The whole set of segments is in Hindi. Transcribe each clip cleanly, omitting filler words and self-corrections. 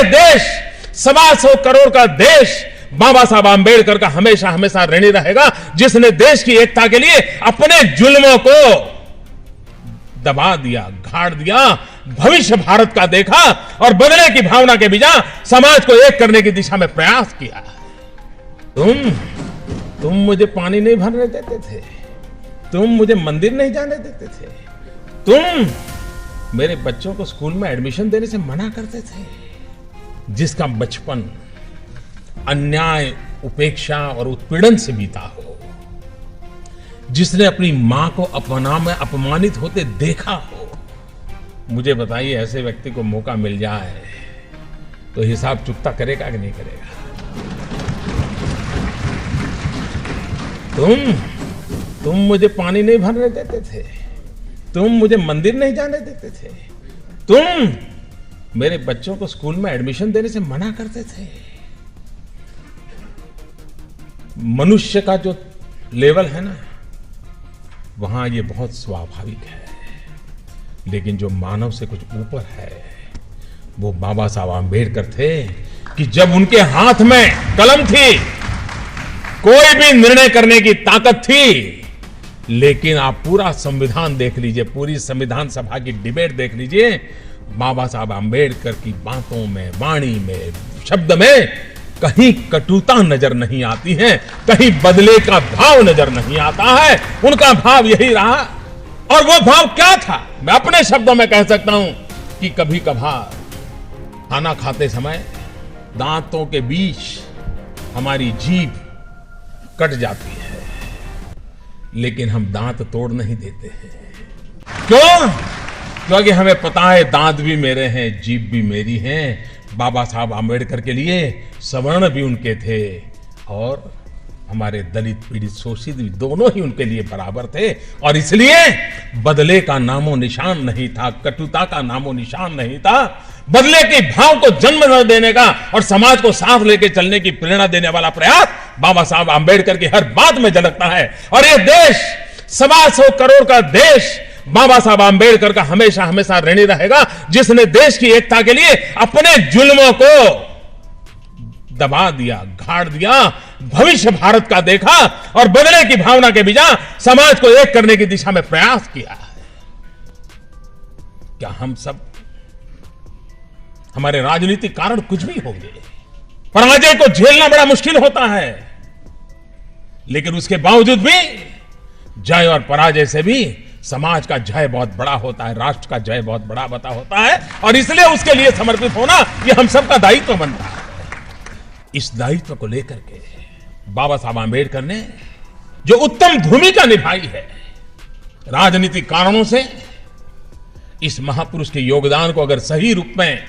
ये देश 125 करोड़ का देश बाबा साहब आंबेडकर का हमेशा हमेशा ऋणी रहेगा, जिसने देश की एकता के लिए अपने जुल्मों को दबा दिया, गाड़ दिया, भविष्य भारत का देखा और बदले की भावना के बिना समाज को एक करने की दिशा में प्रयास किया। तुम मुझे पानी नहीं भरने देते थे, तुम मुझे मंदिर नहीं जाने देते थे, तुम मेरे बच्चों को स्कूल में एडमिशन देने से मना करते थे। जिसका बचपन अन्याय, उपेक्षा और उत्पीड़न से बीता हो, जिसने अपनी मां को अपमानित होते देखा हो, मुझे बताइए ऐसे व्यक्ति को मौका मिल जाए तो हिसाब चुकता करेगा कि नहीं करेगा? तुम मुझे पानी नहीं भरने देते थे, तुम मुझे मंदिर नहीं जाने देते थे, तुम मेरे बच्चों को स्कूल में एडमिशन देने से मना करते थे। मनुष्य का जो लेवल है ना, वहां ये बहुत स्वाभाविक है, लेकिन जो मानव से कुछ ऊपर है वो बाबा साहब आंबेडकर थे कि जब उनके हाथ में कलम थी, कोई भी निर्णय करने की ताकत थी। लेकिन आप पूरा संविधान देख लीजिए, पूरी संविधान सभा की डिबेट देख लीजिए, बाबा साहब आंबेडकर की बातों में, वाणी में, शब्द में कहीं कटुता नजर नहीं आती है, कहीं बदले का भाव नजर नहीं आता है। उनका भाव यही रहा, और वो भाव क्या था मैं अपने शब्दों में कह सकता हूं कि कभी कभार खाना खाते समय दांतों के बीच हमारी जीभ कट जाती है, लेकिन हम दांत तोड़ नहीं देते हैं। क्यों? क्योंकि हमें पता है दांत भी मेरे हैं, जीभ भी मेरी है। बाबा साहब आंबेडकर के लिए सवर्ण भी उनके थे और हमारे दलित, पीड़ित, शोषित भी दोनों ही उनके लिए बराबर थे, और इसलिए बदले का नामो निशान नहीं था, कटुता का नामो निशान नहीं था। बदले के भाव को जन्म न देने का और समाज को साथ लेके चलने की प्रेरणा देने वाला प्रयास बाबा साहब आंबेडकर की हर बात में झलकता है। और ये देश 125 करोड़ का देश बाबा साहब आंबेडकर का हमेशा हमेशा ऋणी रहेगा, जिसने देश की एकता के लिए अपने जुल्मों को दबा दिया, गाड़ दिया, भविष्य भारत का देखा और बदले की भावना के बिना समाज को एक करने की दिशा में प्रयास किया है। क्या हम सब, हमारे राजनीतिक कारण कुछ भी होंगे, पराजय को झेलना बड़ा मुश्किल होता है, लेकिन उसके बावजूद भी जय और पराजय से भी समाज का जय बहुत बड़ा होता है, राष्ट्र का जय बहुत बड़ा होता है, और इसलिए उसके लिए समर्पित होना यह हम सबका दायित्व बन रहा है। इस दायित्व को लेकर के बाबा साहब आंबेडकर ने जो उत्तम भूमिका निभाई है, राजनीतिक कारणों से इस महापुरुष के योगदान को अगर सही रूप में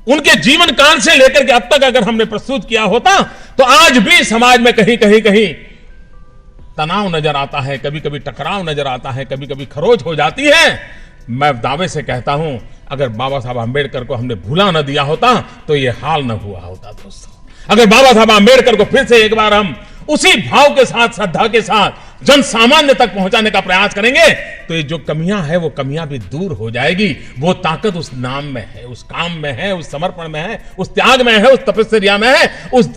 उनके जीवन काल से लेकर के अब तक अगर हमने प्रस्तुत किया होता, तो आज भी समाज में कहीं तनाव नजर आता है, कभी कभी टकराव नजर आता है, कभी कभी खरोच हो जाती है। मैं दावे से कहता हूं, अगर बाबा साहब आंबेडकर को हमने भूला न दिया होता तो यह हाल न हुआ होता। दोस्तों, अगर बाबा साहब आंबेडकर को फिर से एक बार हम उसी भाव के साथ, श्रद्धा के साथ जन सामान्य तक पहुंचाने का प्रयास करेंगे, तो ये जो कमियां है वो कमियां भी दूर हो जाएगी। वो ताकत उस नाम में है, उस काम में है, उस समर्पण में है, उस त्याग में है, उस तपस्या में है, उस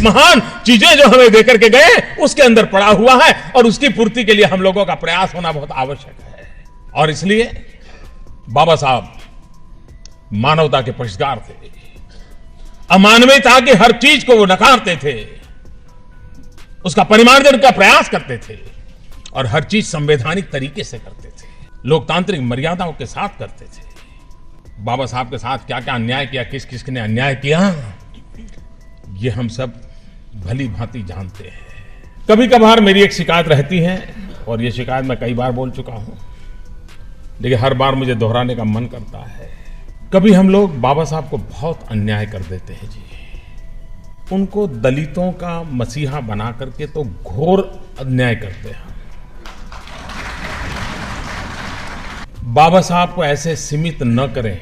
महान चीजें जो हमें देकर के गए उसके अंदर पड़ा हुआ है, और उसकी पूर्ति के लिए हम लोगों का प्रयास होना बहुत आवश्यक है। और इसलिए बाबा साहब मानवता के पक्षकार थे, अमानवीयता की हर चीज को वो नकारते थे, उसका परिमार्जन का प्रयास करते थे, और हर चीज संवैधानिक तरीके से करते थे, लोकतांत्रिक मर्यादाओं के साथ करते थे। बाबा साहब के साथ क्या क्या अन्याय किया, किस किस ने अन्याय किया, ये हम सब भली भांति जानते हैं। कभी कभार मेरी एक शिकायत रहती है, और ये शिकायत मैं कई बार बोल चुका हूं, लेकिन हर बार मुझे दोहराने का मन करता है। कभी हम लोग बाबा साहब को बहुत अन्याय कर देते हैं जी, उनको दलितों का मसीहा बना करके तो घोर अन्याय करते हैं। बाबा साहब को ऐसे सीमित न करें,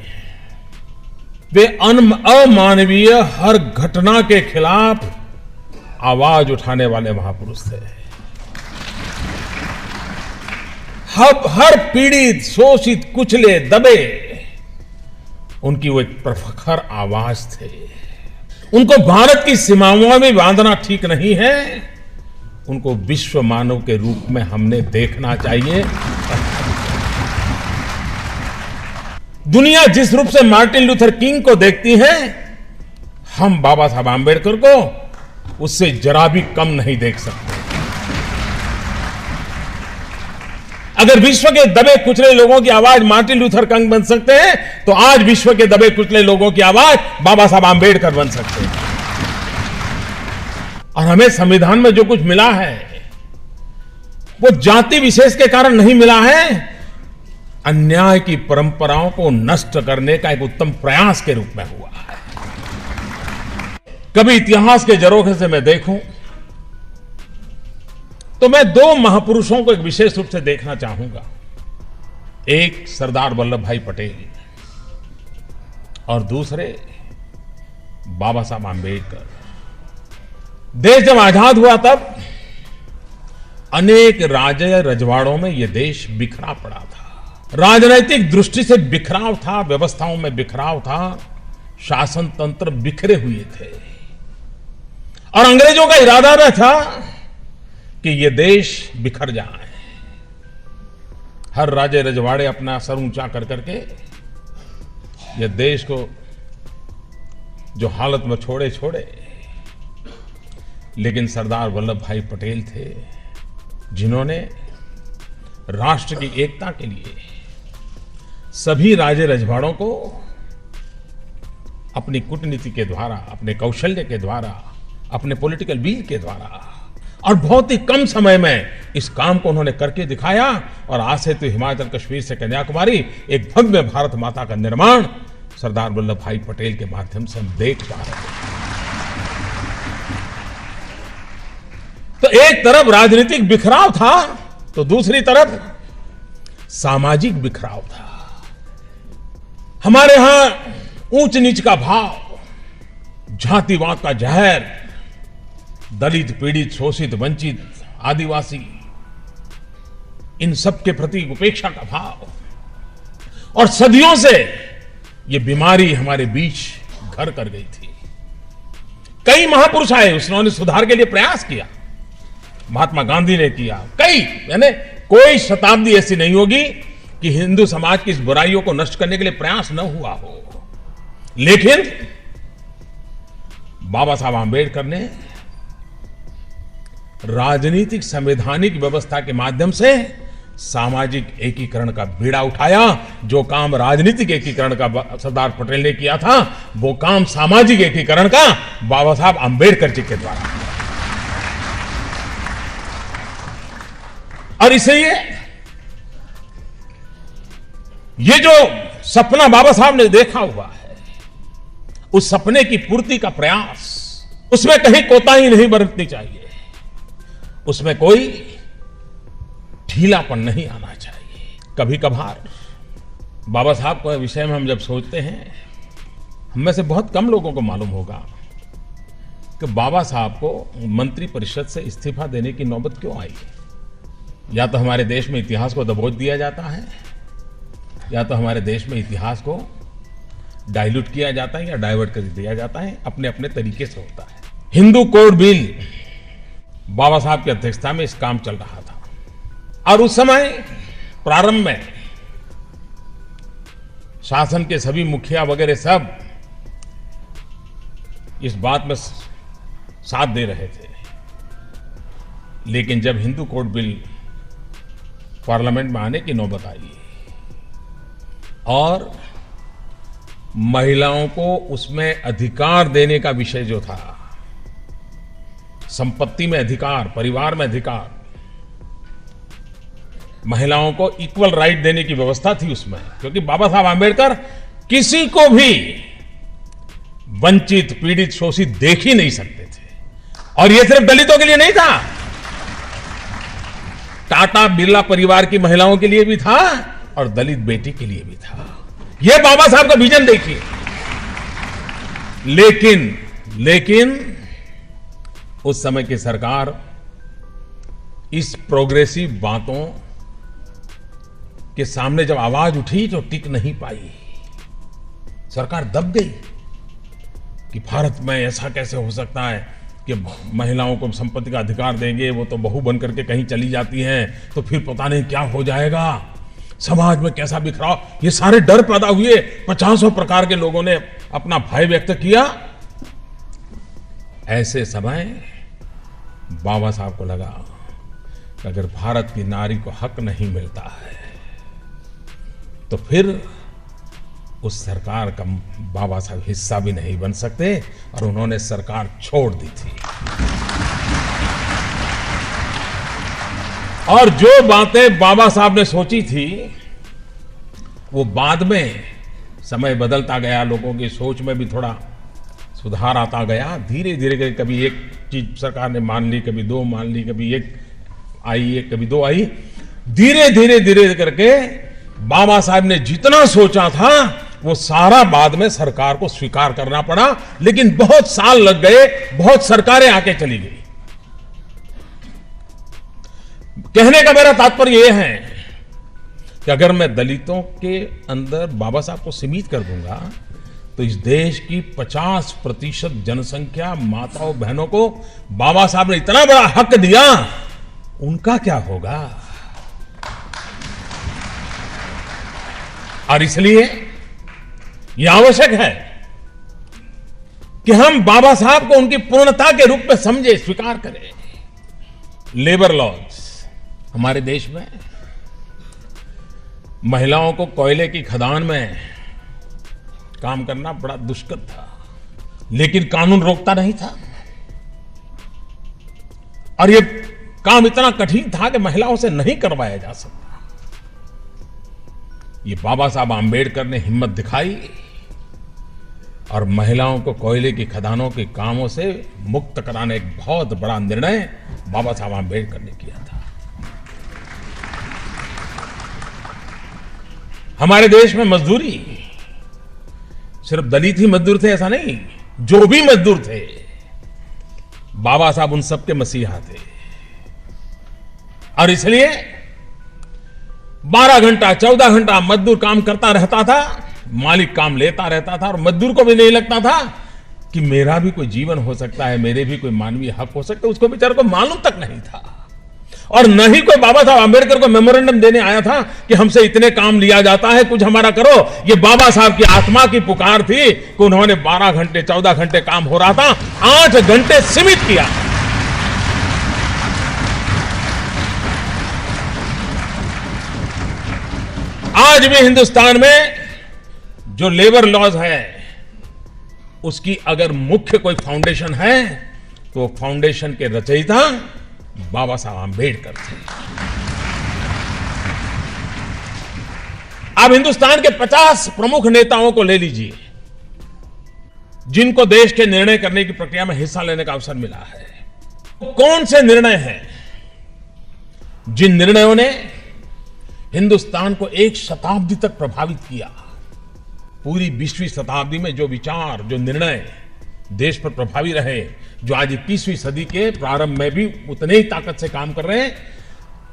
वे अमानवीय हर घटना के खिलाफ आवाज उठाने वाले महापुरुष थे। हर पीड़ित, शोषित, कुचले, दबे उनकी वो एक प्रखर आवाज थे। उनको भारत की सीमाओं में बांधना ठीक नहीं है, उनको विश्व मानव के रूप में हमने देखना चाहिए। दुनिया जिस रूप से मार्टिन लूथर किंग को देखती है, हम बाबा साहब आंबेडकर को उससे जरा भी कम नहीं देख सकते। अगर विश्व के दबे कुचले लोगों की आवाज मार्टिन लूथर किंग बन सकते हैं, तो आज विश्व के दबे कुचले लोगों की आवाज बाबा साहब आंबेडकर बन सकते हैं। और हमें संविधान में जो कुछ मिला है, वो जाति विशेष के कारण नहीं मिला है, अन्याय की परंपराओं को नष्ट करने का एक उत्तम प्रयास के रूप में हुआ है। कभी इतिहास के झरोखे से मैं देखूं तो मैं दो महापुरुषों को एक विशेष रूप से देखना चाहूंगा। एक सरदार वल्लभ भाई पटेल और दूसरे बाबा साहब आंबेडकर। देश जब आजाद हुआ तब अनेक राजे रजवाड़ों में यह देश बिखरा पड़ा था। राजनैतिक दृष्टि से बिखराव था, व्यवस्थाओं में बिखराव था, शासन तंत्र बिखरे हुए थे और अंग्रेजों का इरादा न था कि यह देश बिखर जाए। हर राजे रजवाड़े अपना सर ऊंचा कर करके यह देश को जो हालत में छोड़े, लेकिन सरदार वल्लभ भाई पटेल थे जिन्होंने राष्ट्र की एकता के लिए सभी राजे रजवाड़ों को अपनी कूटनीति के द्वारा, अपने कौशल्य के द्वारा, अपने पॉलिटिकल विल के द्वारा और बहुत ही कम समय में इस काम को उन्होंने करके दिखाया। और आज से तो हिमाचल कश्मीर से कन्याकुमारी एक भव्य भारत माता का निर्माण सरदार वल्लभ भाई पटेल के माध्यम से हम देख पा रहे हैं। तो एक तरफ राजनीतिक बिखराव था तो दूसरी तरफ सामाजिक बिखराव था। हमारे यहां ऊंच नीच का भाव, जातिवाद का जहर, दलित, पीड़ित, शोषित, वंचित, आदिवासी, इन सब के प्रति उपेक्षा का भाव और सदियों से ये बीमारी हमारे बीच घर कर गई थी। कई महापुरुष आए, उन्होंने सुधार के लिए प्रयास किया। महात्मा गांधी ने किया, कई, यानी कोई शताब्दी ऐसी नहीं होगी कि हिंदू समाज की इस बुराइयों को नष्ट करने के लिए प्रयास न हुआ हो। लेकिन बाबा साहब आंबेडकर ने राजनीतिक संवैधानिक व्यवस्था के माध्यम से सामाजिक एकीकरण का बीड़ा उठाया। जो काम राजनीतिक एकीकरण का सरदार पटेल ने किया था, वो काम सामाजिक एकीकरण का बाबा साहब आंबेडकर जी के द्वारा। और इसलिए ये जो सपना बाबा साहब ने देखा हुआ है, उस सपने की पूर्ति का प्रयास, उसमें कहीं कोताही नहीं बरतनी चाहिए, उसमें कोई ढीलापन नहीं आना चाहिए। कभी कभार बाबा साहब के विषय में हम जब सोचते हैं, हम में से बहुत कम लोगों को मालूम होगा कि बाबा साहब को मंत्री परिषद से इस्तीफा देने की नौबत क्यों आई। या तो हमारे देश में इतिहास को दबोच दिया जाता है, या तो हमारे देश में इतिहास को डाइल्यूट किया जाता है या डाइवर्ट कर दिया जाता है, अपने अपने तरीके से होता है। हिंदू कोड बिल बाबा साहब की अध्यक्षता में इस काम चल रहा था और उस समय प्रारंभ में शासन के सभी मुखिया वगैरह सब इस बात में साथ दे रहे थे। लेकिन जब हिंदू कोड बिल पार्लियामेंट में आने की नौबत आई और महिलाओं को उसमें अधिकार देने का विषय जो था, संपत्ति में अधिकार, परिवार में अधिकार, महिलाओं को इक्वल राइट देने की व्यवस्था थी उसमें, क्योंकि बाबा साहब आंबेडकर किसी को भी वंचित, पीड़ित, शोषित देख ही नहीं सकते थे। और यह सिर्फ दलितों के लिए नहीं था, टाटा बिरला परिवार की महिलाओं के लिए भी था और दलित बेटी के लिए भी था। यह बाबा साहब का विजन देखिए। लेकिन उस समय की सरकार इस प्रोग्रेसिव बातों के सामने जब आवाज उठी तो टिक नहीं पाई। सरकार दब गई कि भारत में ऐसा कैसे हो सकता है कि महिलाओं को संपत्ति का अधिकार देंगे, वो तो बहू बन करके कहीं चली जाती हैं, तो फिर पता नहीं क्या हो जाएगा, समाज में कैसा बिखराव, ये सारे डर पैदा हुए। 50 प्रकार के लोगों ने अपना भय व्यक्त किया। ऐसे समय बाबा साहब को लगा कि अगर भारत की नारी को हक नहीं मिलता है तो फिर उस सरकार का बाबा साहब हिस्सा भी नहीं बन सकते, और उन्होंने सरकार छोड़ दी थी। और जो बातें बाबा साहब ने सोची थी वो बाद में समय बदलता गया, लोगों की सोच में भी थोड़ा सुधार आता गया। धीरे धीरे कभी एक चीज सरकार ने मान ली, कभी दो मान ली, कभी एक आई, कभी दो आई। धीरे धीरे करके बाबा साहब ने जितना सोचा था वो सारा बाद में सरकार को स्वीकार करना पड़ा। लेकिन बहुत साल लग गए, बहुत सरकारें आके चली गई। कहने का मेरा तात्पर्य यह है कि अगर मैं दलितों के अंदर बाबा साहब को सीमित कर दूंगा तो इस देश की 50% जनसंख्या माताओं बहनों को बाबा साहब ने इतना बड़ा हक दिया, उनका क्या होगा। और इसलिए यह आवश्यक है कि हम बाबा साहब को उनकी पूर्णता के रूप में समझे, स्वीकार करें। लेबर लॉज हमारे देश में महिलाओं को कोयले की खदान में काम करना बड़ा दुष्कर था, लेकिन कानून रोकता नहीं था। और यह काम इतना कठिन था कि महिलाओं से नहीं करवाया जा सकता। ये बाबा साहब आंबेडकर ने हिम्मत दिखाई और महिलाओं को कोयले की खदानों के कामों से मुक्त कराने एक बहुत बड़ा निर्णय बाबा साहब आंबेडकर ने किया था। हमारे देश में मजदूरी सिर्फ दलित ही मजदूर थे ऐसा नहीं, जो भी मजदूर थे बाबा साहब उन सबके मसीहा थे। और इसलिए 12 घंटा 14 घंटा मजदूर काम करता रहता था, मालिक काम लेता रहता था, और मजदूर को भी नहीं लगता था कि मेरा भी कोई जीवन हो सकता है, मेरे भी कोई मानवीय हक हो सकता है। उसको बेचारे को मालूम तक नहीं था। और न ही कोई बाबा साहब आंबेडकर को मेमोरेंडम देने आया था कि हमसे इतने काम लिया जाता है, कुछ हमारा करो। ये बाबा साहब की आत्मा की पुकार थी कि उन्होंने 12 घंटे 14 घंटे काम हो रहा था, 8 घंटे सीमित किया। आज भी हिंदुस्तान में जो लेबर लॉज है उसकी अगर मुख्य कोई फाउंडेशन है तो फाउंडेशन के रचयिता बाबा साहब आंबेडकर थे। अब हिंदुस्तान के 50 प्रमुख नेताओं को ले लीजिए जिनको देश के निर्णय करने की प्रक्रिया में हिस्सा लेने का अवसर मिला है। कौन से निर्णय हैं जिन निर्णयों ने हिंदुस्तान को एक शताब्दी तक प्रभावित किया। पूरी 20वीं शताब्दी में जो विचार, जो निर्णय देश पर प्रभावी रहे, जो आज 21वीं सदी के प्रारंभ में भी उतने ही ताकत से काम कर रहे हैं,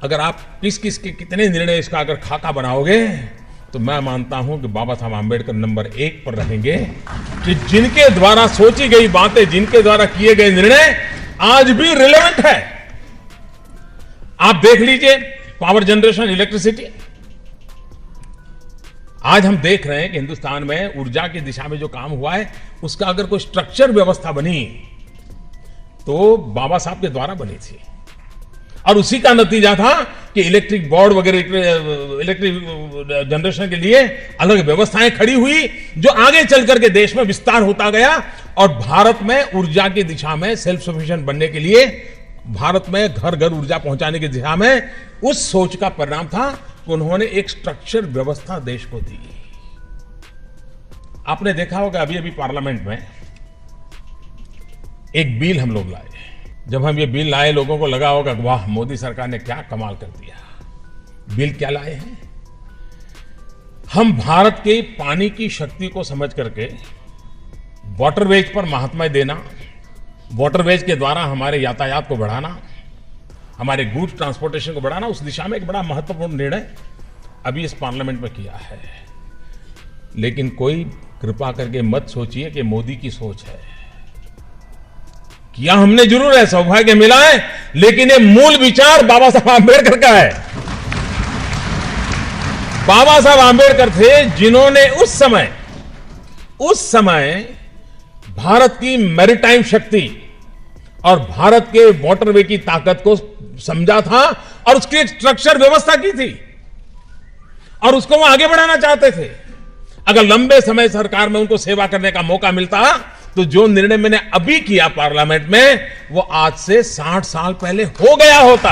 अगर आप किस किस के कितने निर्णय इसका अगर खाका बनाओगे तो मैं मानता हूं कि बाबा साहब आंबेडकर नंबर 1 पर रहेंगे कि जिनके द्वारा सोची गई बातें, जिनके द्वारा किए गए निर्णय आज भी रिलेवेंट है। आप देख लीजिए पावर जनरेशन, इलेक्ट्रिसिटी। आज हम देख रहे हैं कि हिंदुस्तान में ऊर्जा की दिशा में जो काम हुआ है उसका अगर कोई स्ट्रक्चर व्यवस्था बनी तो बाबा साहब के द्वारा बनी थी। और उसी का नतीजा था कि इलेक्ट्रिक बोर्ड वगैरह, इलेक्ट्रिक जनरेशन के लिए अलग व्यवस्थाएं खड़ी हुई, जो आगे चल करके देश में विस्तार होता गया। और भारत में ऊर्जा की दिशा में सेल्फ सफिशिएंट बनने के लिए, भारत में घर घर ऊर्जा पहुंचाने की दिशा में उस सोच का परिणाम था कि उन्होंने एक स्ट्रक्चर व्यवस्था देश को दी। आपने देखा होगा अभी अभी पार्लियामेंट में एक बिल हम लोग लाए। जब हम ये बिल लाए लोगों को लगा होगा वाह मोदी सरकार ने क्या कमाल कर दिया। बिल क्या लाए हैं? हम भारत के पानी की शक्ति को समझ करके वाटरवेज पर महात्म्य देना, वाटरवेज के द्वारा हमारे यातायात को बढ़ाना, हमारे गुड्स ट्रांसपोर्टेशन को बढ़ाना, उस दिशा में एक बड़ा महत्वपूर्ण निर्णय अभी इस पार्लियामेंट में किया है। लेकिन कोई कृपा करके मत सोचिए कि मोदी की सोच है। किया हमने जरूर है, सौभाग्य मिला है, लेकिन ये मूल विचार बाबा साहब आंबेडकर का है। बाबा साहब आंबेडकर थे जिन्होंने उस समय भारत की मैरीटाइम शक्ति और भारत के वाटरवे की ताकत को समझा था और उसकी एक स्ट्रक्चर व्यवस्था की थी और उसको वो आगे बढ़ाना चाहते थे। अगर लंबे समय सरकार में उनको सेवा करने का मौका मिलता तो जो निर्णय मैंने अभी किया पार्लियामेंट में, वो आज से 60 साल पहले हो गया होता।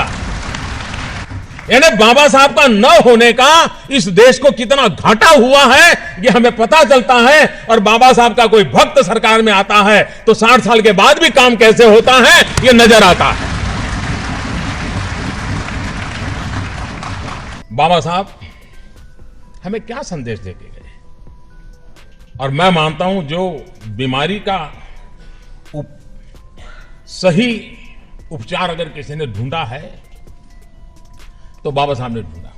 यानी बाबा साहब का न होने का इस देश को कितना घाटा हुआ है, ये हमें पता चलता है। और बाबा साहब का कोई भक्त सरकार में आता है तो 60 साल के बाद भी काम कैसे होता है, ये नजर आता है। बाबा साहब हमें क्या संदेश देके गए? और मैं मानता हूं जो बीमारी का सही उपचार अगर किसी ने ढूंढा है तो बाबा साहब ने ढूंढा।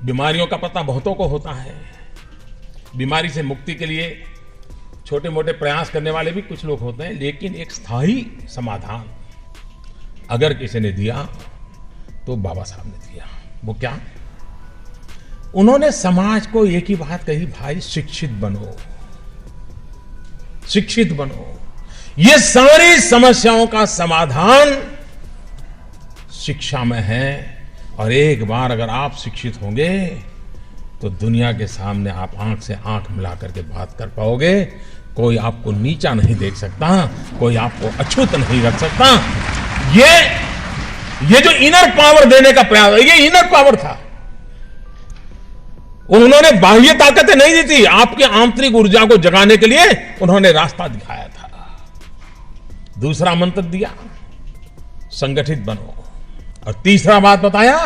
बीमारियों का पता बहुतों को होता है, बीमारी से मुक्ति के लिए छोटे मोटे प्रयास करने वाले भी कुछ लोग होते हैं, लेकिन एक स्थायी समाधान अगर किसी ने दिया तो बाबा साहब ने दिया। वो क्या? उन्होंने समाज को एक ही बात कही, भाई शिक्षित बनो, शिक्षित बनो। ये सारी समस्याओं का समाधान शिक्षा में है और एक बार अगर आप शिक्षित होंगे तो दुनिया के सामने आप आंख से आंख मिला करके बात कर पाओगे। कोई आपको नीचा नहीं देख सकता, कोई आपको अछूत नहीं रख सकता। ये जो इनर पावर देने का प्रयास, ये इनर पावर था। उन्होंने बाह्य ताकतें नहीं दी थी, आपकी आंतरिक ऊर्जा को जगाने के लिए उन्होंने रास्ता दिखाया था। दूसरा मंत्र दिया, संगठित बनो। और तीसरा बात बताया,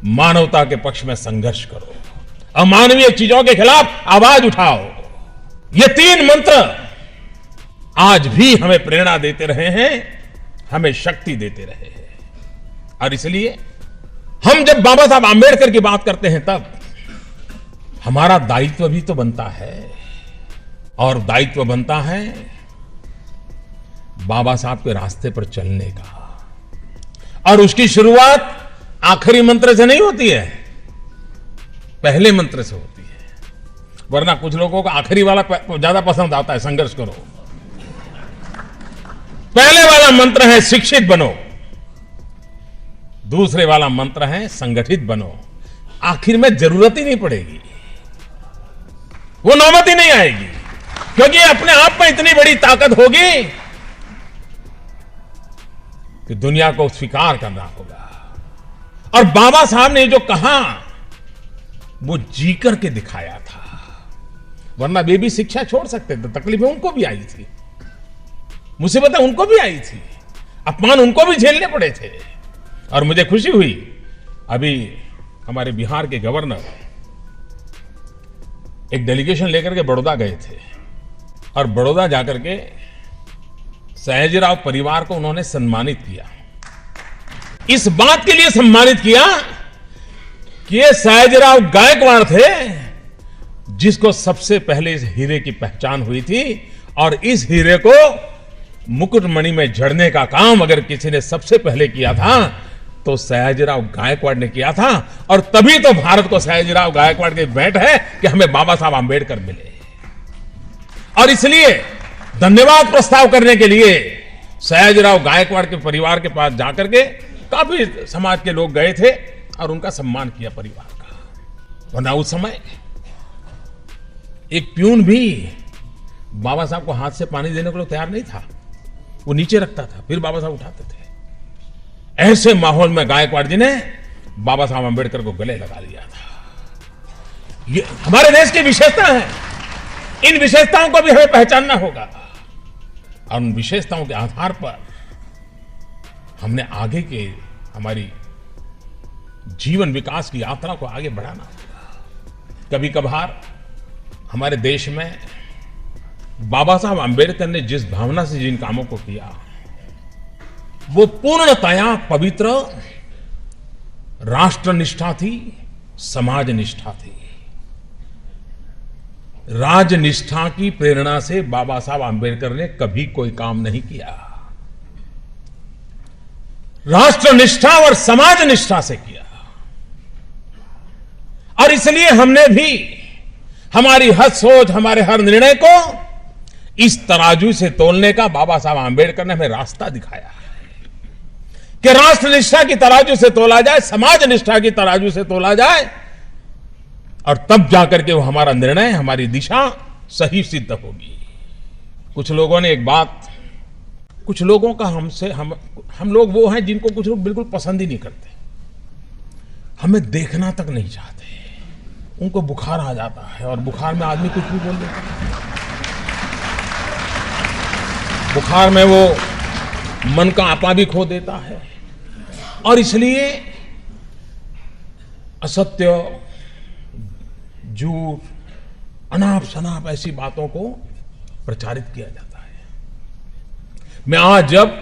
मानवता के पक्ष में संघर्ष करो, अमानवीय चीजों के खिलाफ आवाज उठाओ। ये 3 मंत्र आज भी हमें प्रेरणा देते रहे हैं, हमें शक्ति देते रहे हैं। और इसलिए हम जब बाबा साहब आंबेडकर की बात करते हैं तब हमारा दायित्व भी तो बनता है, और दायित्व बनता है बाबा साहब के रास्ते पर चलने का। और उसकी शुरुआत आखिरी मंत्र से नहीं होती है, पहले मंत्र से होती है। वरना कुछ लोगों को आखिरी वाला ज्यादा पसंद आता है, संघर्ष करो। पहले वाला मंत्र है शिक्षित बनो, दूसरे वाला मंत्र है संगठित बनो। आखिर में जरूरत ही नहीं पड़ेगी, वो नौबत ही नहीं आएगी, क्योंकि अपने आप में इतनी बड़ी ताकत होगी कि दुनिया को स्वीकार करना होगा। और बाबा साहब ने जो कहा वो जी करके दिखाया था, वरना वे भी शिक्षा छोड़ सकते थे। तकलीफें उनको भी आई थी, मुसीबतें उनको भी आई थी, अपमान उनको भी झेलने पड़े थे। और मुझे खुशी हुई, अभी हमारे बिहार के गवर्नर एक डेलीगेशन लेकर के बड़ौदा गए थे और बड़ौदा जाकर के सयाजीराव परिवार को उन्होंने सम्मानित किया। इस बात के लिए सम्मानित किया कि ये सयाजीराव गायकवाड़ थे जिसको सबसे पहले इस हीरे की पहचान हुई थी, और इस हीरे को मुकुटमणि में जड़ने का काम अगर किसी ने सबसे पहले किया था तो सयाजीराव गायकवाड़ ने किया था। और तभी तो भारत को सयाजीराव गायकवाड़ की भेंट है कि हमें बाबा साहब आंबेडकर मिले। और इसलिए धन्यवाद प्रस्ताव करने के लिए सयाजीराव गायकवाड़ के परिवार के पास जाकर के काफी समाज के लोग गए थे और उनका सम्मान किया परिवार का। वरना उस समय एक प्यून भी बाबा साहब को हाथ से पानी देने को तैयार नहीं था, वो नीचे रखता था, फिर बाबा साहब उठाते थे। ऐसे माहौल में गायकवाड़ जी ने बाबा साहब आंबेडकर को गले लगा लिया था। ये हमारे देश की विशेषता है, इन विशेषताओं को भी हमें पहचानना होगा और उन विशेषताओं के आधार पर हमने आगे के हमारी जीवन विकास की यात्रा को आगे बढ़ाना होगा। कभी कभार हमारे देश में बाबा साहब आंबेडकर ने जिस भावना से जिन कामों को किया वो पूर्णतया पवित्र राष्ट्र निष्ठा थी, समाज निष्ठा थी। राजनिष्ठा की प्रेरणा से बाबा साहब आंबेडकर ने कभी कोई काम नहीं किया, राष्ट्रनिष्ठा और समाज निष्ठा से किया। और इसलिए हमने भी हमारी हर सोच, हमारे हर निर्णय को इस तराजू से तोलने का बाबा साहब आंबेडकर ने हमें रास्ता दिखाया है कि राष्ट्रनिष्ठा की तराजू से तोला जाए, समाज निष्ठा की तराजू से तोला जाए, और तब जाकर के वो हमारा निर्णय, हमारी दिशा सही सिद्ध होगी। कुछ लोगों ने एक बात, कुछ लोगों का हम लोग वो हैं जिनको कुछ लोग बिल्कुल पसंद ही नहीं करते, हमें देखना तक नहीं चाहते, उनको बुखार आ जाता है और बुखार में आदमी कुछ भी बोल देता है। बुखार में वो मन का आपा भी खो देता है, और इसलिए असत्य, झूठ, अनाप शनाप ऐसी बातों को प्रचारित किया जाता है। मैं आज जब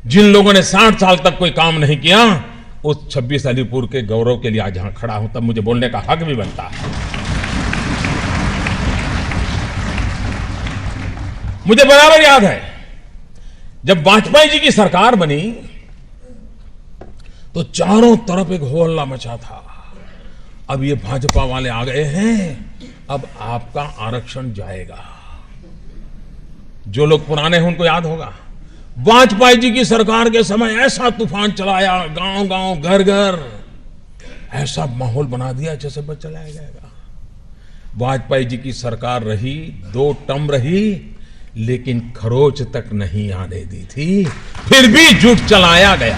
जिन लोगों ने 60 साल तक कोई काम नहीं किया, उस 26 अलीपुर के गौरव के लिए आज यहां खड़ा हूं, तब मुझे बोलने का हक भी बनता है। मुझे बराबर याद है जब वाजपेयी जी की सरकार बनी तो चारों तरफ एक हो हल्ला मचा था, अब ये भाजपा वाले आ गए हैं, अब आपका आरक्षण जाएगा। जो लोग पुराने हैं उनको याद होगा, वाजपेयी जी की सरकार के समय ऐसा तूफान चलाया, गांव गांव, घर घर, ऐसा माहौल बना दिया जैसे बस चलाया जाएगा। वाजपेयी जी की सरकार रही, 2 टर्म रही, लेकिन खरोच तक नहीं आने दी थी, फिर भी झूठ चलाया गया।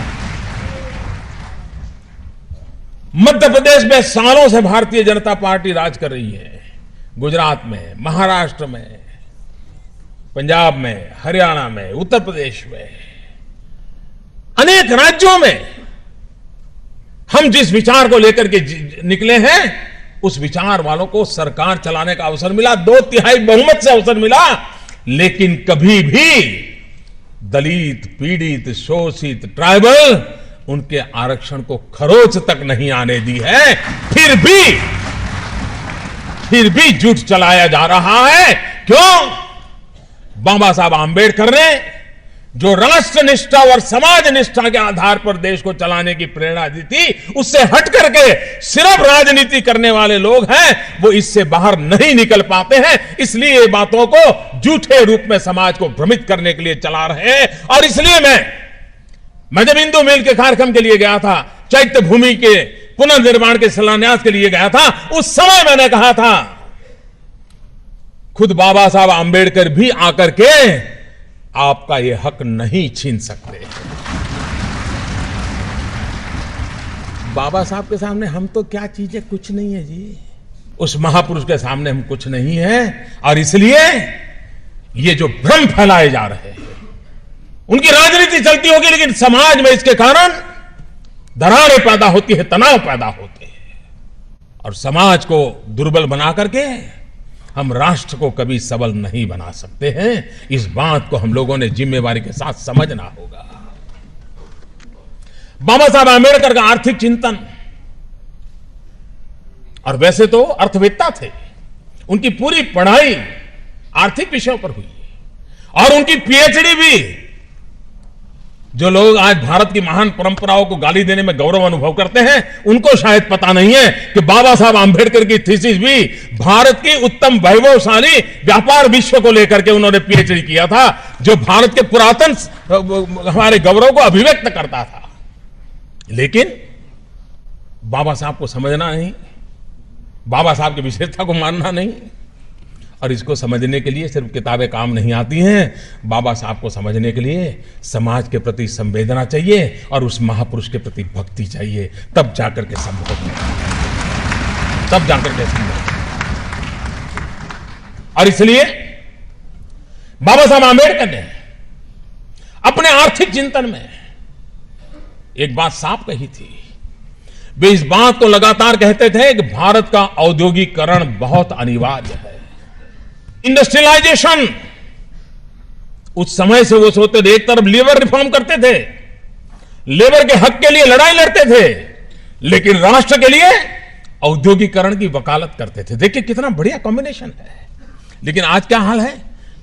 मध्य प्रदेश में सालों से भारतीय जनता पार्टी राज कर रही है, गुजरात में, महाराष्ट्र में, पंजाब में, हरियाणा में, उत्तर प्रदेश में, अनेक राज्यों में हम जिस विचार को लेकर के निकले हैं, उस विचार वालों को सरकार चलाने का अवसर मिला, 2/3 बहुमत से अवसर मिला, लेकिन कभी भी दलित, पीड़ित, शोषित, ट्राइबल, उनके आरक्षण को खरोच तक नहीं आने दी है। फिर भी झूठ चलाया जा रहा है। क्यों? बाबा साहब आंबेडकर ने जो राष्ट्रनिष्ठा और समाज निष्ठा के आधार पर देश को चलाने की प्रेरणा दी थी, उससे हट करके सिर्फ राजनीति करने वाले लोग हैं, वो इससे बाहर नहीं निकल पाते हैं। इसलिए ये बातों को झूठे रूप में समाज को भ्रमित करने के लिए चला रहे हैं। और इसलिए मैं जब हिंदू मिल के कार्यक्रम के लिए गया था, चैत्य भूमि के पुनर्निर्माण के शिलान्यास के लिए गया था, उस समय मैंने कहा था, खुद बाबा साहब आंबेडकर भी आकर के आपका ये हक नहीं छीन सकते। बाबा साहब के सामने हम तो क्या चीजें, कुछ नहीं है जी। उस महापुरुष के सामने हम कुछ नहीं है, और इसलिए ये जो भ्रम फैलाए जा रहे हैं, उनकी राजनीति चलती होगी, लेकिन समाज में इसके कारण दरारें पैदा होती है, तनाव पैदा होते हैं, और समाज को दुर्बल बना करके हम राष्ट्र को कभी सबल नहीं बना सकते हैं। इस बात को हम लोगों ने जिम्मेवारी के साथ समझना होगा। बाबा साहब आंबेडकर का आर्थिक चिंतन, और वैसे तो अर्थवेत्ता थे, उनकी पूरी पढ़ाई आर्थिक विषयों पर हुई, और उनकी पीएचडी भी, जो लोग आज भारत की महान परंपराओं को गाली देने में गौरव अनुभव करते हैं, उनको शायद पता नहीं है कि बाबा साहब आंबेडकर की थीसिस भी भारत की उत्तम वैभवशाली व्यापार विश्व को लेकर के उन्होंने पीएचडी किया था, जो भारत के पुरातन हमारे गौरव को अभिव्यक्त करता था। लेकिन बाबा साहब को समझना नहीं, बाबा साहब की विशेषता को मानना नहीं, और इसको समझने के लिए सिर्फ किताबें काम नहीं आती हैं। बाबा साहब को समझने के लिए समाज के प्रति संवेदना चाहिए, और उस महापुरुष के प्रति भक्ति चाहिए, तब जाकर के संभव है, तब जाकर के संभव है। और इसलिए बाबा साहब आंबेडकर ने अपने आर्थिक चिंतन में एक बात साफ कही थी। वे इस बात को लगातार कहते थे कि भारत का औद्योगिकरण बहुत अनिवार्य है, इंडस्ट्रियलाइजेशन। उस समय से वो सोचते थे, एक तरफ लेबर रिफॉर्म करते थे, लेबर के हक के लिए लड़ाई लड़ते थे, लेकिन राष्ट्र के लिए औद्योगिकरण की वकालत करते थे। देखिए कितना बढ़िया कॉम्बिनेशन है। लेकिन आज क्या हाल है,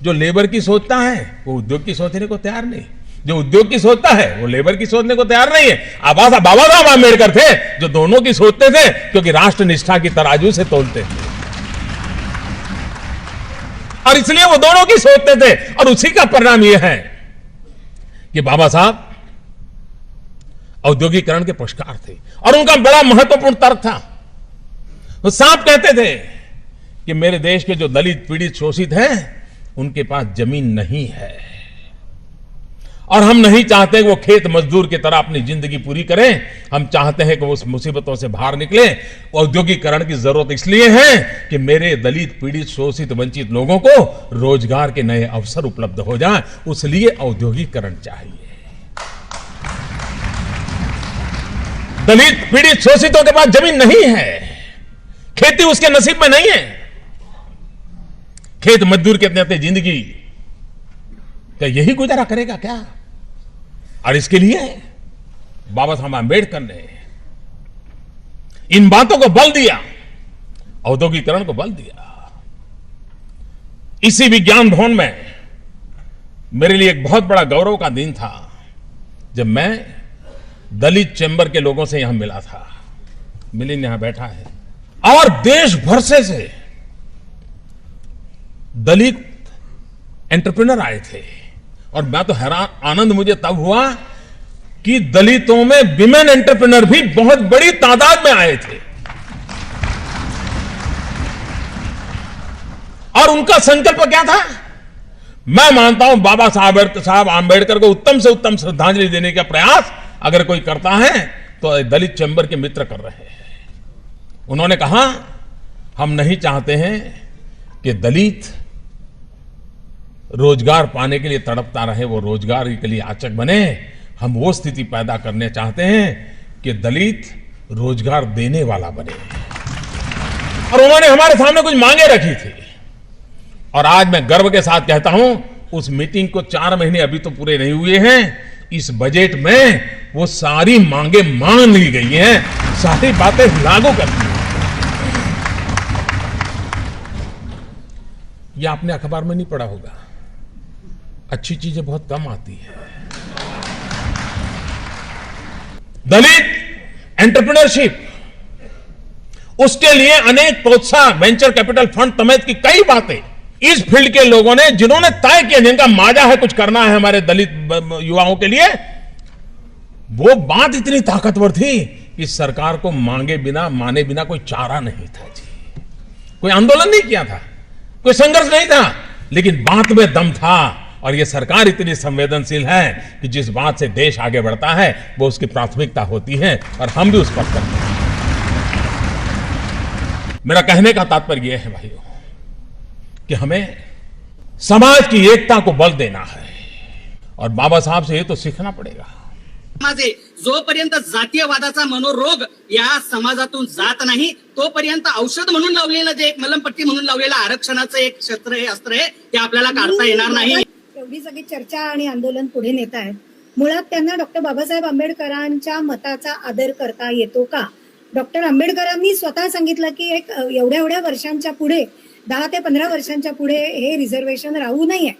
जो लेबर की सोचता है वो उद्योग की सोचने को तैयार नहीं, जो उद्योग की सोचता है वो लेबर की सोचने को तैयार नहीं है। बाबा साहब आम्बेडकर थे जो दोनों की सोचते थे, क्योंकि राष्ट्र निष्ठा की तराजू से तोलते थे और इसलिए वो दोनों की सोचते थे। और उसी का परिणाम यह है कि बाबा साहब औद्योगिकरण के पक्षकार थे और उनका बड़ा महत्वपूर्ण तर्क था। वो साफ कहते थे कि मेरे देश के जो दलित पीड़ित शोषित हैं उनके पास जमीन नहीं है और हम नहीं चाहते कि वो खेत मजदूर की तरह अपनी जिंदगी पूरी करें। हम चाहते हैं कि वो उस मुसीबतों से बाहर निकले। औद्योगिकरण की जरूरत इसलिए है कि मेरे दलित पीड़ित शोषित वंचित लोगों को रोजगार के नए अवसर उपलब्ध हो जाएं, उसलिए औद्योगिकरण चाहिए। दलित पीड़ित शोषितों के पास जमीन नहीं है, खेती उसके नसीब में नहीं है। खेत मजदूर के नाते जिंदगी क्या यही गुजारा करेगा क्या? और इसके लिए बाबा साहब आम्बेडकर ने इन बातों को बल दिया, औद्योगिकरण को बल दिया। इसी विज्ञान भवन में मेरे लिए एक बहुत बड़ा गौरव का दिन था जब मैं दलित चैम्बर के लोगों से यहां मिला था। मिलिंद यहां बैठा है और देश भर से दलित एंटरप्रेन्योर आए थे और मैं तो हैरान, आनंद मुझे तब हुआ कि दलितों में विमेन एंटरप्रेन्योर भी बहुत बड़ी तादाद में आए थे और उनका संकल्प क्या था? मैं मानता हूं बाबा साहब आम्बेडकर को उत्तम से उत्तम श्रद्धांजलि देने का प्रयास अगर कोई करता है तो दलित चैम्बर के मित्र कर रहे हैं। उन्होंने कहा हम नहीं चाहते हैं कि दलित रोजगार पाने के लिए तड़पता रहे, वो रोजगार के लिए आचक बने। हम वो स्थिति पैदा करने चाहते हैं कि दलित रोजगार देने वाला बने। और उन्होंने हमारे सामने कुछ मांगे रखी थी और आज मैं गर्व के साथ कहता हूं उस मीटिंग को 4 महीने अभी तो पूरे नहीं हुए हैं, इस बजट में वो सारी मांगे मान ली गई हैं, सारी बातें लागू कर दी। ये आपने अखबार में नहीं पढ़ा होगा, अच्छी चीजें बहुत कम आती है। दलित एंटरप्रेन्योरशिप, उसके लिए अनेक प्रोत्साहन, वेंचर कैपिटल फंड समेत की कई बातें इस फील्ड के लोगों ने, जिन्होंने तय किया, जिनका माजा है कुछ करना है हमारे दलित युवाओं के लिए, वो बात इतनी ताकतवर थी कि सरकार को मांगे बिना, माने बिना कोई चारा नहीं था जी। कोई आंदोलन नहीं किया था, कोई संघर्ष नहीं था, लेकिन बात में दम था। और ये सरकार इतनी संवेदनशील है कि जिस बात से देश आगे बढ़ता है वो उसकी प्राथमिकता होती है और हम भी उस पर करते हैं। मेरा कहने का तात्पर्य यह है भाइयों कि हमें समाज की एकता को बल देना है और बाबा साहब से ये तो सीखना पड़ेगा। माझे जोपर्यंत जातीयवादाचा मनोरोग या समाजातून जात नाही तोपर्यंत औषध म्हणून लावलेलं जे एक मलमपट्टी म्हणून लावलेलं आरक्षणाचं एक शस्त्र हे अस्त्र आहे ते आपल्याला काढता येणार नाही। एवढी सगळी चर्चा आणि आंदोलन पुढे नेत आहेत, मुळात त्यांना डॉक्टर बाबासाहेब आंबेडकरांच्या मताचा आदर करता येतो का? डॉक्टर आंबेडकरांनी स्वतः सांगितलं की एक एवढ्या वर्षांच्या पुढे 10 ते 15 वर्षांच्या पुढे हे रिझर्वेशन राहू नये।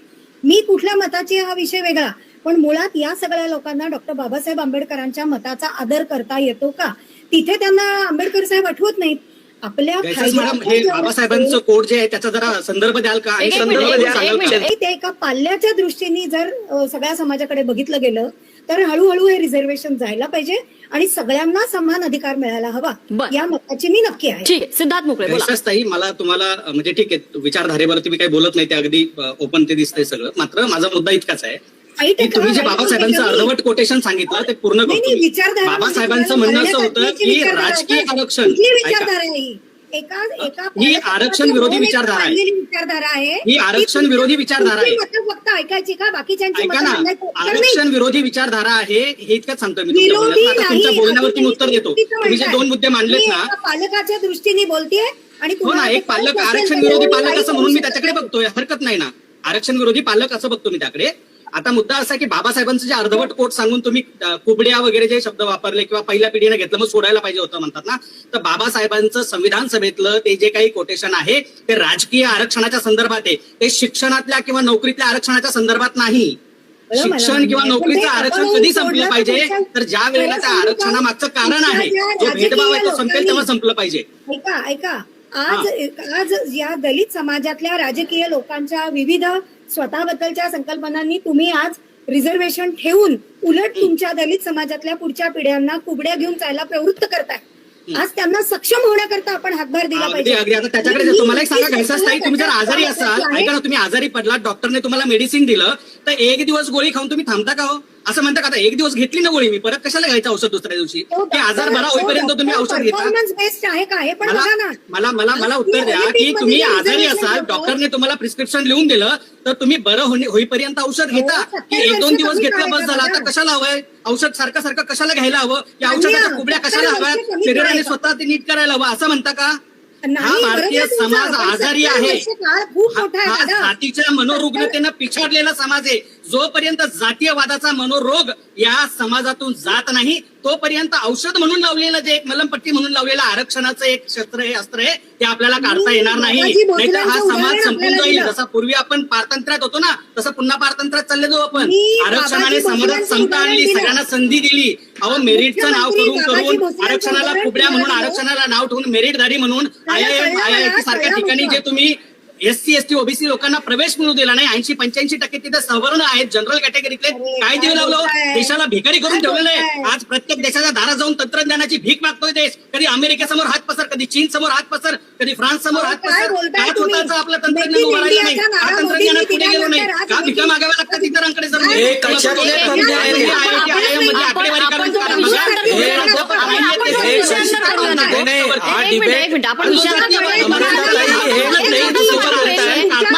मी कुठल्या मताची हा विषय वेगळा, पण मुळात या सगळ्या लोकांना डॉक्टर बाबासाहेब आंबेडकरांच्या मताचा आदर करता येतो का? तिथे त्यांना आंबेडकर साहेब आठवत नाहीत। आपल्या हे बाबासाहेबांचं कोड जे आहे त्याचा जरा संदर्भ द्याल का? ते एका पाल्याच्या दृष्टीने जर सगळ्या समाजाकडे बघितलं गेलं तर हळूहळू हे रिझर्वेशन जायला पाहिजे आणि सगळ्यांना समान अधिकार मिळायला हवा, या मताची मी नक्की आहे। सिद्धार्थ मोकळे बोला। ताई, मला तुम्हाला म्हणजे ठीक आहे, विचारधारेवरती मी काही बोलत नाही, ते अगदी ओपन ते दिसतंय सगळं, मात्र माझा मुद्दा इतकाच आहे की तुम्ही जे बाबासाहेबांचं अर्धवट कोटेशन सांगितलं ते पूर्ण करतो। बाबासाहेबांचं म्हणणं असं होतं की राजकीय आरक्षण ही आरक्षण विरोधी विचारधारा आहे, ही आरक्षण विरोधी विचारधारा आहे। फक्त ऐकायची का? बाकीच्यांची ऐका ना, आरक्षण विरोधी विचारधारा आहे हे इतकंच सांगतोय मी तुमच्या बोलण्यावरती मी उत्तर देतो। तुम्ही जे 2 मुद्दे मांडलेत ना, पालकाच्या दृष्टीने बोलतेय आणि हो ना, एक पालक आरक्षण विरोधी पालक असं म्हणून मी त्याच्याकडे बघतोय, हरकत नाही ना, आरक्षण विरोधी पालक असं बघतो मी त्याकडे। आता मुद्दा असा आहे की बाबासाहेबांचं जे अर्धवट कोट सांगून तुम्ही कुबड्या वगैरे जे शब्द वापरले किंवा पहिल्या पिढीने घेतलं मग सोडायला पाहिजे होतं म्हणतात ना, तर बाबासाहेबांचं संविधान सभेतलं ते जे काही कोटेशन आहे ते राजकीय आरक्षणाच्या संदर्भात आहे, ते शिक्षणातल्या किंवा नोकरीतल्या आरक्षणाच्या संदर्भात नाही. शिक्षण किंवा नोकरीचं आरक्षण कधी संपलं पाहिजे तर ज्या वेळेला त्या आरक्षणामागचं कारण आहे, जो भेदभाव आहे तो संपेल तेव्हा संपलं पाहिजे. ऐका आज या दलित समाजातल्या राजकीय लोकांच्या विविध स्वतःबद्दलच्या संकल्पनांनी तुम्ही आज रिझर्वेशन ठेवून उलट तुमच्या दलित समाजातल्या पुढच्या पिढ्यांना कुबड्या घेऊन जायला प्रवृत्त करताय. आज त्यांना सक्षम होण्याकरता आपण हातभार दिला पाहिजे. अगदी आता त्याच्याकडे तुम्हाला एक सांगा घ्यायचं तुम्ही जर आजारी असाल, ऐका ना, तुम्ही आजारी पडलात, डॉक्टरने तुम्हाला मेडिसिन दिलं तर एक दिवस गोळी खाऊन तुम्ही थांबता का हो? असं म्हणता का आता एक दिवस घेतली ना गोळी मी परत कशाला घ्यायचं औषध दुसऱ्या दिवशी? ते आजार बरा होईपर्यंत तुम्ही औषध घेता. बेस्ट आहे का हे पण बघा ना. मला उत्तर द्या की तुम्ही आजारी असाल, डॉक्टरने तुम्हाला प्रिस्क्रिप्शन लिहून दिलं तर तुम्ही बरं होईपर्यंत औषध घेता की एक दोन दिवस घेतलं बस झाला, आता कशाला हवंय औषध? सारखं कशाला घ्यायला हवं? या औषधाच्या कुबड्या कशाला हव्यात? शरीराने स्वतः ते नीट करायला हवं असं म्हणता का? हा भारतीय समाज आजारी आहे, जातीच्या मनोरुग्णतेनं पिछाडलेला समाज आहे. जोपर्यंत जातीयवादाचा मनोरोग या समाजातून जात नाही तोपर्यंत औषध म्हणून लावलेलं जे एक मलमपट्टी म्हणून लावलेलं आरक्षणाचं एक शस्त्र आहे, अस्त्र आहे, ते आपल्याला काढता येणार नाही. नाहीतर हा समाज संपून जाईल. जसा पूर्वी आपण पारतंत्र्यात होतो ना तसं पुन्हा पारतंत्र्यात चालले जाऊ आपण. आरक्षणाने समाजात समता आणली, सगळ्यांना संधी दिली. अहो मेरिटचं नाव करून आरक्षणाला कुबड्या म्हणून, आरक्षणाला नाव ठेवून मेरिटधारी म्हणून IIT सारख्या ठिकाणी जे तुम्ही SC ST OBC लोकांना प्रवेश मिळू दिला नाही. 80-85% तिथे सवर्ण आहेत, जनरल कॅटेगरीतले. काय देऊ लागलो? देशाला भिकारी करून ठेवलेलं आहे. आज प्रत्येक देशाच्या दारात जाऊन तंत्रज्ञानाची भीक मागतोय देश. कधी अमेरिकेसमोर हात पसर, कधी चीन समोर हात पसर, कधी फ्रान्स समोर हात पसर. काय स्वतःचं आपलं तंत्रज्ञान उभं राहिलं नाही, का तंत्रज्ञानात पुढे गेलो नाही, का भिका मागाव्या लागतात इतरांकडे जाऊन? आपण